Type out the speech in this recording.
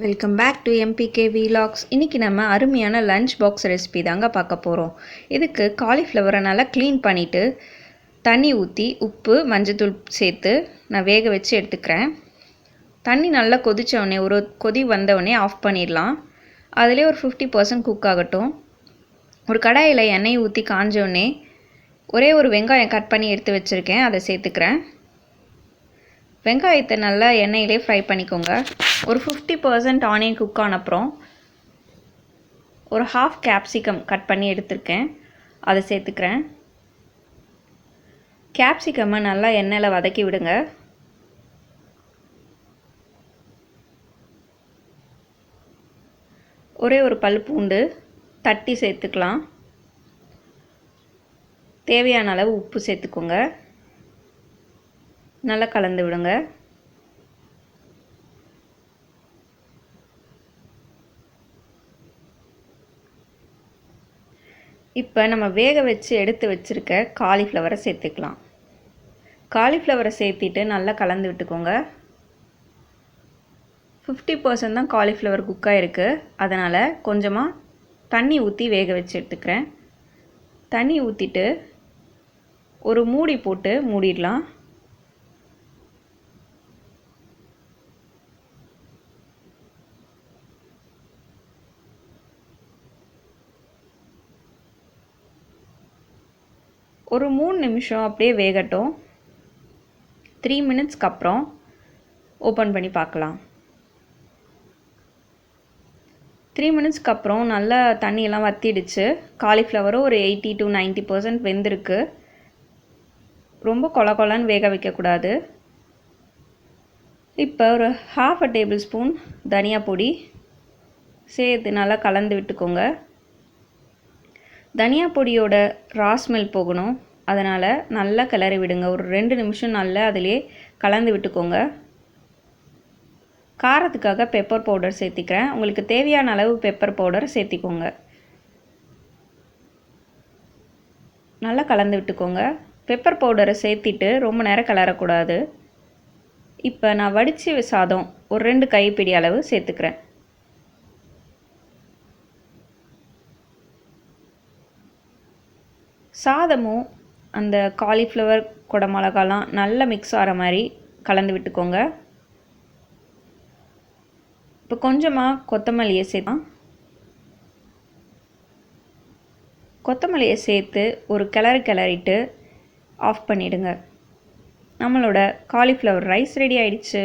Welcome back to MPK vlogs. இன்றைக்கி நம்ம அருமையான லஞ்ச் பாக்ஸ் ரெசிபி தாங்க பார்க்க போகிறோம். இதுக்கு காலிஃப்ளவரை நல்லா க்ளீன் பண்ணிவிட்டு தண்ணி ஊற்றி உப்பு மஞ்சத்தூள் சேர்த்து நான் வேக வச்சு எடுத்துக்கிறேன். தண்ணி நல்லா கொதித்தோடனே ஒரு கொதி வந்தவுடனே ஆஃப் பண்ணிடலாம். அதிலே ஒரு 50% குக் ஆகட்டும். ஒரு கடாயில் எண்ணெய் ஊற்றி காஞ்சோடனே ஒரே ஒரு வெங்காயம் கட் பண்ணி எடுத்து வச்சுருக்கேன், அதை சேர்த்துக்கிறேன். வெங்காயத்தை நல்லா எண்ணெயிலே ஃப்ரை பண்ணிக்கோங்க. ஒரு 50% ஆனியன் குக் ஆன அப்புறம் ஒரு ஹாஃப் கேப்சிகம் கட் பண்ணி எடுத்துருக்கேன், அதை சேர்த்துக்கிறேன். கேப்சிகம்மை நல்லா எண்ணெயில் வதக்கி விடுங்க. ஒரே ஒரு பல் பூண்டு தட்டி சேர்த்துக்கலாம். தேவையான அளவு உப்பு சேர்த்துக்கோங்க. நல்லா கலந்து விடுங்க. இப்போ நம்ம வேக வச்சு எடுத்து வச்சுருக்க காலிஃப்ளவரை சேர்த்துக்கலாம். காலிஃப்ளவரை சேர்த்திட்டு நல்லா கலந்து விட்டுக்கோங்க. 50% தான் காலிஃப்ளவர் குக்காக இருக்குது, அதனால் கொஞ்சமாக தண்ணி ஊற்றி வேக வச்சு எடுத்துக்கிறேன். தண்ணி ஊற்றிட்டு ஒரு மூடி போட்டு மூடிடலாம். ஒரு 3 நிமிஷம் அப்படியே வேகட்டும். 3 மினிட்ஸ்க்கு அப்புறம் ஓப்பன் பண்ணி பார்க்கலாம். 3 மினிட்ஸ்க்கு அப்புறம் நல்லா தண்ணியெல்லாம் வற்றிடுச்சு. காலிஃப்ளவரும் ஒரு 80 to 90% வெந்திருக்கு. ரொம்ப கொல கொலன்னு வேக வைக்கக்கூடாது. இப்போ ஒரு ½ டேபிள் ஸ்பூன் தனியா பொடி சேர்த்து நல்லா கலந்து விட்டுக்கோங்க. தனியா பொடியோட ரா ஸ்மெல் போகணும், அதனால் நல்லா கிளறி விடுங்க. ஒரு 2 நிமிஷம் நல்லா அதிலே கலந்து விட்டுக்கோங்க. காரத்துக்காக பெப்பர் பவுடர் சேர்த்திக்கிறேன். உங்களுக்கு தேவையான அளவு பெப்பர் பவுடர் சேர்த்திக்கோங்க. நல்லா கலந்து விட்டுக்கோங்க. பெப்பர் பவுடரை சேர்த்திட்டு ரொம்ப நேரம் கிளறக்கூடாது. இப்போ நான் வடித்து சாதம் ஒரு 2 கைப்பிடி அளவு சேர்த்துக்கிறேன். சாதமும் அந்த காலிஃப்ளவர் குடமிளகாலாம் நல்லா மிக்ஸ் ஆகிற மாதிரி கலந்து விட்டுக்கோங்க. இப்போ கொஞ்சமாக கொத்தமல்லியை சேர்த்தோம். கொத்தமல்லியை சேர்த்து ஒரு கிளறிட்டு ஆஃப் பண்ணிவிடுங்க. நம்மளோட காலிஃப்ளவர் ரைஸ் ரெடி ஆயிடுச்சு.